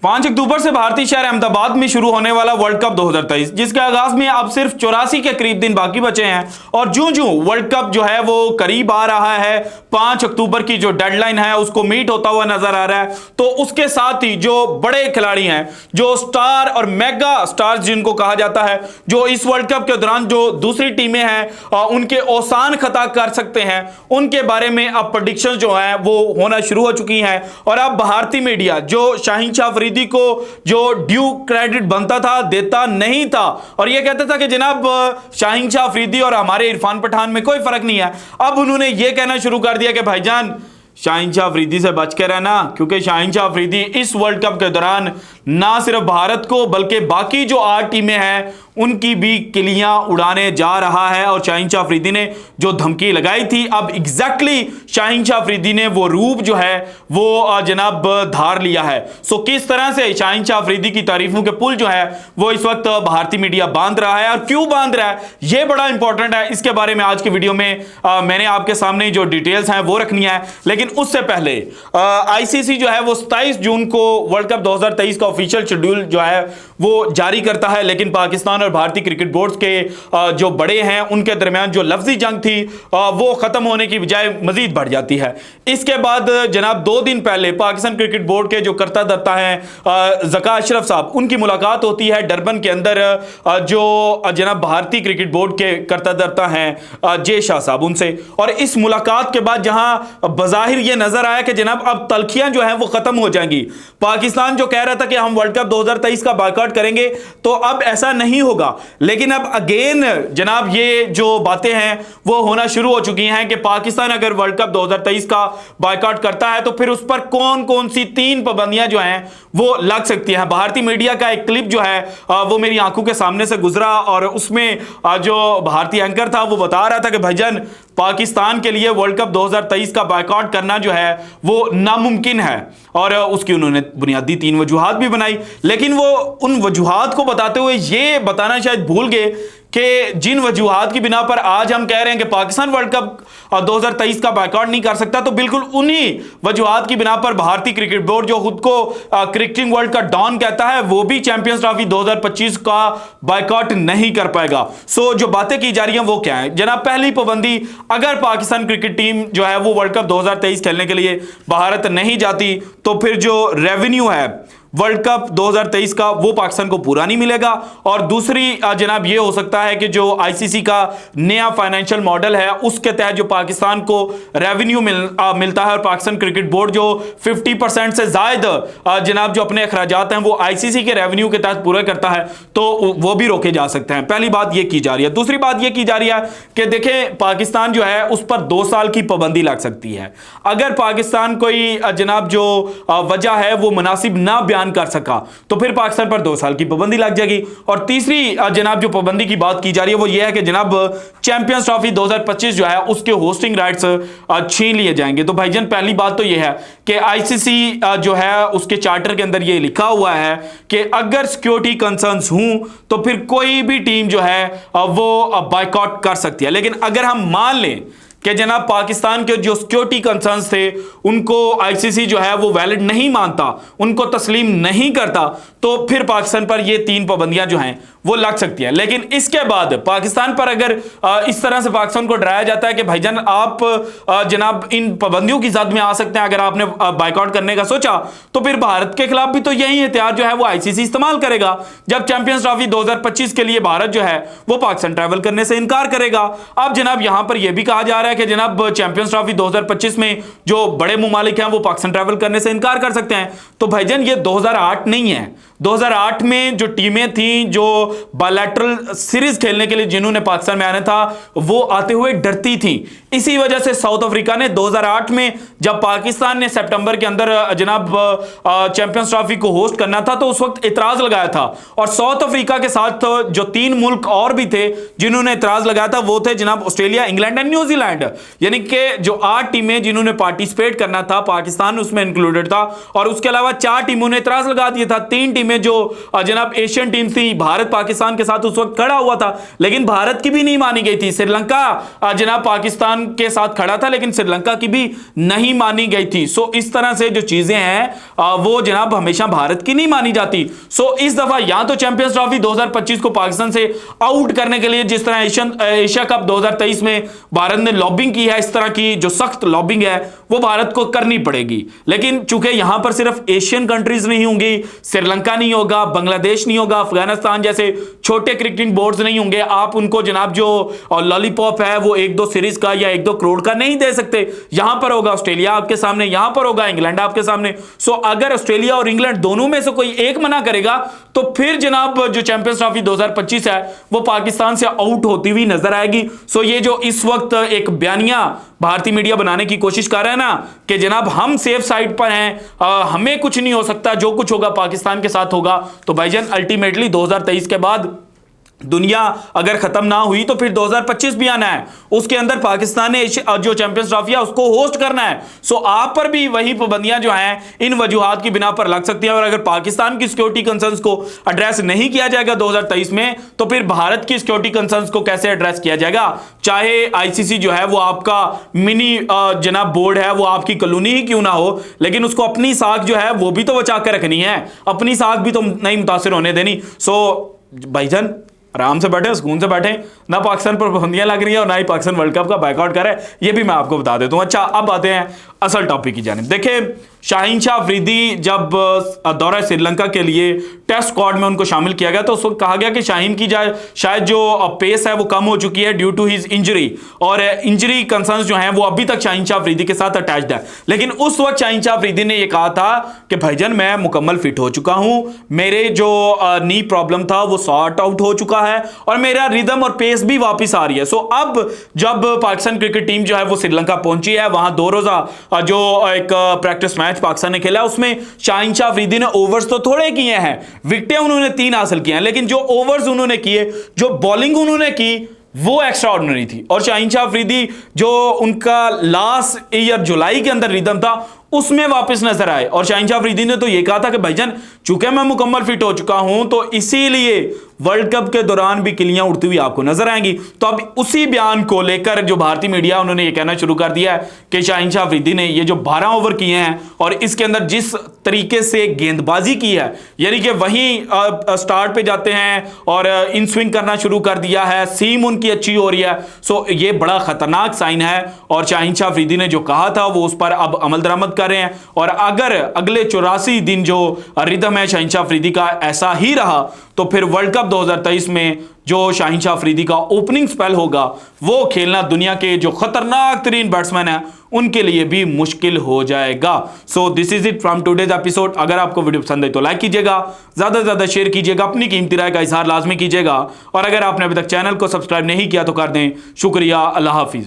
5 अक्टूबर से भारतीय शहर अहमदाबाद में शुरू होने वाला वर्ल्ड कप 2023, जिसके आगाज में अब सिर्फ 84 के करीब दिन बाकी बचे हैं और जूं वर्ल्ड कप जो है वो करीब आ रहा है, 5 अक्टूबर की जो डेडलाइन है उसको मीट होता हुआ नजर आ रहा है। तो उसके साथ ही जो बड़े खिलाड़ी हैं, जो स्टार और मेगा स्टार्स जिनको कहा जाता है, जो इस वर्ल्ड कप के दौरान जो दूसरी टीमें हैं उनके औसान खता कर सकते हैं, उनके बारे में अब प्रेडिक्शन जो है वो होना शुरू हो चुकी हैं। और अब भारतीय मीडिया जो शाहीन शाह अफरीदी को जो ड्यू क्रेडिट बनता था देता नहीं था और यह कहता था कि जनाब शाहीन शाह अफरीदी और हमारे इरफान पठान में कोई फर्क नहीं है, अब उन्होंने यह कहना शुरू कर दिया कि भाईजान शाहीन शाह अफरीदी से बच के रहना, क्योंकि शाहीन शाह अफरीदी इस वर्ल्ड कप के दौरान ना सिर्फ भारत को बल्कि बाकी जो 8 टीमें हैं उनकी भी किलियां उड़ाने जा रहा है। और शाहीन शाह अफरीदी ने जो धमकी लगाई थी, अब एग्जैक्टली शाहीन शाह अफरीदी ने वो रूप जो है वो जनाब धार लिया है। सो किस तरह से शाहीन शाह अफरीदी की तारीफों के पुल जो है वो इस वक्त भारतीय मीडिया बांध रहा है और क्यों बांध रहा है ये बड़ा इंपॉर्टेंट है। इसके बारे में आज की वीडियो में मैंने आपके सामने जो डिटेल्स हैं वो रखनी है। लेकिन उससे पहले आईसीसी जो है वो 27 जून को वर्ल्ड कप 2023 का ऑफिशियल शेड्यूल जो है वो जारी करता है, लेकिन पाकिस्तान और भारतीय क्रिकेट बोर्ड के जो बड़े हैं उनके दरमियान जो लफ्जी जंग थी वो खत्म होने की बजाय मजीद बढ़ जाती है। इसके बाद जनाब 2 दिन पहले पाकिस्तान क्रिकेट बोर्ड के जो कर्ता धर्ता हैं ज़का अशरफ साहब, उनकी मुलाकात होती है डरबन के अंदर जो जनाब भारतीय क्रिकेट बोर्ड के कर्ता धर्ता हैं जे शाह साहब उनसे। और इस मुलाकात के बाद जहां बज़ाहिर ये नजर आया कि जनाब अब तलखियां जो हैं वो खत्म हो जाएंगी, पाकिस्तान जो कह रहा था कि हम वर्ल्ड कप 2023 का बायकॉट करेंगे तो अब ऐसा नहीं होगा। लेकिन अब अगेन जनाब ये जो बातें हैं वो होना शुरू हो चुकी हैं कि पाकिस्तान अगर वर्ल्ड कप 2023 का बायकॉट करता है तो फिर उस पर कौन कौन सी 3 पाबंदियां जो हैं वो लग सकती हैं। भारतीय मीडिया का एक क्लिप जो है वो मेरी आंखों के सामने से गुजरा और उसमें जो भारतीय एंकर था वो बता रहा था कि भाईजान पाकिस्तान के लिए वर्ल्ड कप 2023 का बायकॉट करना जो है वो नामुमकिन है। और उसकी उन्होंने बुनियादी 3 वजूहात भी बनाई, लेकिन वो उन वजूहात को बताते हुए ये बताना शायद भूल गए कि जिन वजूहात की बिना पर आज हम कह रहे हैं कि पाकिस्तान वर्ल्ड कप 2023 का बायकॉट नहीं कर सकता, तो बिल्कुल उन्हीं वजूहात की बिना पर भारतीय क्रिकेट बोर्ड जो खुद को क्रिकेटिंग वर्ल्ड का डॉन कहता है वो भी चैंपियंस ट्रॉफी 2025 का बायकॉट नहीं कर पाएगा। सो जो बातें की जा रही हैं वो क्या है जनाब? पहली पाबंदी, अगर पाकिस्तान क्रिकेट टीम जो है वो वर्ल्ड कप 2023 खेलने के लिए भारत नहीं जाती तो फिर जो रेवेन्यू है वर्ल्ड कप 2023 का वो पाकिस्तान को पूरा नहीं मिलेगा। और दूसरी जनाब ये हो सकता है कि जो आईसीसी का नया फाइनेंशियल मॉडल है उसके तहत जो पाकिस्तान को रेवेन्यू मिलता है और पाकिस्तान क्रिकेट बोर्ड जो 50% से ज्यादा जनाब जो अपने अखराजात हैं वो आईसीसी के रेवेन्यू के तहत पूरा करता है, तो वो भी रोके जा सकते हैं। पहली बात ये की जा रही है। दूसरी बात ये की जा रही है कि देखें पाकिस्तान जो है उस पर 2 साल की पाबंदी लग सकती है। अगर पाकिस्तान कोई जनाब जो वजह है वो मुनासिब ना कर सका तो फिर पाकिस्तान पर 2 साल की पाबंदी लग जाएगी। और तीसरी जनाब जो पाबंदी की बात की जा रही है वो ये है कि जनाब चैंपियंस ट्रॉफी 2025 जो है उसके होस्टिंग राइट्स छीन लिए जाएंगे। तो भाईजान पहली बात तो ये है कि आईसीसी जो है उसके चार्टर के अंदर ये लिखा हुआ है कि अगर सिक्योरिटी कंसर्न्स हों तो फिर कोई भी टीम जो है वो बायकॉट कर सकती है। लेकिन अगर हम मान लें कि जनाब पाकिस्तान के जो सिक्योरिटी कंसर्न्स थे उनको आईसीसी जो है वो वैलिड नहीं मानता, उनको तस्लीम नहीं करता, तो फिर पाकिस्तान पर ये 3 पाबंदियां जो हैं वो लग सकती हैं। लेकिन इसके बाद पाकिस्तान पर अगर इस तरह से पाकिस्तान को डराया जाता है कि भाईजान आप जनाब इन पाबंदियों की जद में आ सकते हैं अगर आपने बायकॉट करने का सोचा, तो फिर भारत के खिलाफ भी तो यही हथियार जो है वो आईसीसी इस्तेमाल करेगा। जब चैंपियंस ट्रॉफी 2025 के लिए भारत जो है वो पाकिस्तान ट्रैवल करने से इनकार करेगा। अब जनाब यहां पर यह भी कहा जा रहा है कि जनाब चैंपियंस ट्रॉफी 2025 में जो बड़े मुमालिक हैं वो पाकिस्तान ट्रैवल करने से इनकार कर सकते हैं। तो भाईजान ये 2008 नहीं है। 2008 में जो टीमें थी जो बायलैटरल सीरीज खेलने के लिए जिन्होंने पाकिस्तान में आना था वो आते हुए डरती थी। इसी वजह से साउथ अफ्रीका ने 2008 में जब पाकिस्तान ने सितंबर के अंदर जनाब चैंपियंस ट्रॉफी को होस्ट करना था तो उस वक्त इतराज लगाया था। और साउथ अफ्रीका के साथ जो 3 मुल्क और भी थे जिन्होंने इतराज लगाया था वो थे जनाब ऑस्ट्रेलिया, इंग्लैंड एंड न्यूजीलैंड। यानी कि जो 8 टीमें जिन्होंने पार्टिसिपेट करना था पाकिस्तान उसमें इंक्लूडेड था और उसके अलावा 4 टीमों ने इतराज लगा दिया था। 3 टीमें में जो जनाब एशियन टीम थी, भारत पाकिस्तान के साथ उस वक्त खड़ा हुआ था, लेकिन भारत की भी नहीं मानी गई थी। श्रीलंका जनाब पाकिस्तान के साथ खड़ा था, लेकिन श्रीलंका की भी नहीं मानी गई थी। सो इस तरह से जो चीजें हैं वो जनाब हमेशा भारत की नहीं मानी जाती। सो इस दफा या तो चैंपियंस ट्रॉफी 2025 को पाकिस्तान से आउट करने के लिए, जिस तरह एशिया कप 2023 में भारत ने लॉबिंग की है, इस तरह की जो सख्त लॉबिंग है वो भारत को करनी पड़ेगी। लेकिन चूंकि यहां पर सिर्फ एशियन कंट्रीज नहीं होंगी, श्रीलंका नहीं होगा, बांग्लादेश नहीं होगा, अफगानिस्तान जैसे छोटे क्रिकेटिंग बोर्ड्स नहीं होंगे, आप उनको जनाब जो लॉलीपॉप है वो 1-2 सीरीज का या 1-2 करोड़ का नहीं दे सकते। यहां पर होगा ऑस्ट्रेलिया आपके सामने, यहां पर होगा इंग्लैंड आपके सामने। सो अगर ऑस्ट्रेलिया और इंग्लैंड दोनों में से कोई एक मना करेगा तो फिर जनाब जो चैंपियंस ट्रॉफी 2025 है वो पाकिस्तान से आउट होती हुई नजर आएगी। सो ये जो इस वक्त एक बयानिया भारतीय मीडिया बनाने की कोशिश कर रहा है ना कि जनाब हम सेफ साइड पर हैं, हमें कुछ नहीं हो सकता, जो कुछ होगा पाकिस्तान के साथ होगा, तो भाईजान अल्टीमेटली 2023 के बाद दुनिया अगर खत्म ना हुई तो फिर 2025 भी आना है, उसके अंदर पाकिस्तान ने जो चैंपियंस ट्रॉफी है उसको होस्ट करना है। सो आप पर भी वही पाबंदियां जो हैं इन वजूहात की बिना पर लग सकती हैं, और अगर पाकिस्तान की सिक्योरिटी कंसर्न्स को एड्रेस नहीं किया जाएगा 2023 में, तो फिर भारत की सिक्योरिटी कंसर्न्स को कैसे एड्रेस किया जाएगा? चाहे आईसीसी जो है वो आपका मिनी जनाब बोर्ड है, वो आपकी कॉलोनी ही क्यों ना हो, लेकिन उसको अपनी साख जो है वो भी तो बचा कर रखनी है, अपनी साख भी तो नहीं मुतासिर होने देनी। सो भाईजान आराम से बैठे, सुकून से बैठे, ना पाकिस्तान पर पाबंदियां लग रही है और ना ही पाकिस्तान वर्ल्ड कप का बैकआउट करे, ये भी मैं आपको बता देता हूं। अच्छा, अब आते हैं असल टॉपिक की जानिब। देखिए, शाहीन शाह अफरीदी जब दौरा श्रीलंका के लिए टेस्ट स्क्वाड में उनको शामिल किया गया तो उस वक्त कहा गया कि शाहीन की शायद जो पेस है वो कम हो चुकी है ड्यू टू हिज इंजरी, और इंजरी कंसर्न्स जो हैं वो अभी तक शाहीन शाह अफरीदी के साथ अटैच्ड है। लेकिन उस वक्त शाहीन शाह अफरीदी ने यह कहा था कि भाईजान मैं मुकम्मल फिट हो चुका हूं, मेरे जो नी प्रॉब्लम था वो सॉर्ट आउट हो चुका है और मेरा रिदम और पेस भी वापस आ रही है। सो अब जब पाकिस्तान क्रिकेट टीम जो है वो श्रीलंका पहुंची है, वहां 2 रोजा जो एक प्रैक्टिस मैच पाकिस्तान ने खेला, उसमें शाहीन शाह अफरीदी ने ओवर्स तो थोड़े किए हैं, विकेटें उन्होंने 3 हासिल किए हैं, लेकिन जो ओवर्स उन्होंने किए, जो बॉलिंग उन्होंने की, वो एक्स्ट्रा ऑर्डिनरी थी। और शाहीन शाह अफरीदी जो उनका लास्ट ईयर जुलाई के अंदर रिदम था उसमें वापस नजर आए, और शाहीन शाह अफरीदी ने तो यह कहा था कि भाईजान चूंकि मैं मुकम्मल फिट हो चुका हूं तो इसीलिए वर्ल्ड कप के दौरान भी किलियां उड़ती हुई आपको नजर आएंगी। तो अब उसी बयान को लेकर जो भारतीय मीडिया उन्होंने ये कहना शुरू कर दिया है कि शाहीन शाह अफरीदी ने ये जो 12 ओवर किए हैं और इसके अंदर जिस तरीके से गेंदबाजी की है, यानी कि वहीं स्टार्ट पे जाते हैं और इन स्विंग करना शुरू कर दिया है, सीम उनकी अच्छी हो रही है। सो ये बड़ा खतरनाक साइन है, और शाहीन शाह अफरीदी ने जो कहा था वो उस पर अब अमल दरामद कर रहे हैं। और अगर अगले 84 दिन जो रिदम है शाहीन शाह अफरीदी का ऐसा ही रहा तो फिर वर्ल्ड कप 2023 में जो शाहीन शाह अफरीदी का ओपनिंग स्पेल होगा वो खेलना दुनिया के जो खतरनाक तरीन बैट्समैन है उनके लिए भी मुश्किल हो जाएगा। So this is it from today's episode. अगर आपको वीडियो पसंद है तो लाइक कीजिएगा, ज्यादा से ज्यादा शेयर कीजिएगा, अपनी कीमती राय का इजहार लाजमी कीजिएगा, और अगर आपने अभी तक चैनल को सब्सक्राइब नहीं किया तो कर दें। शुक्रिया, अल्लाह हाफिज।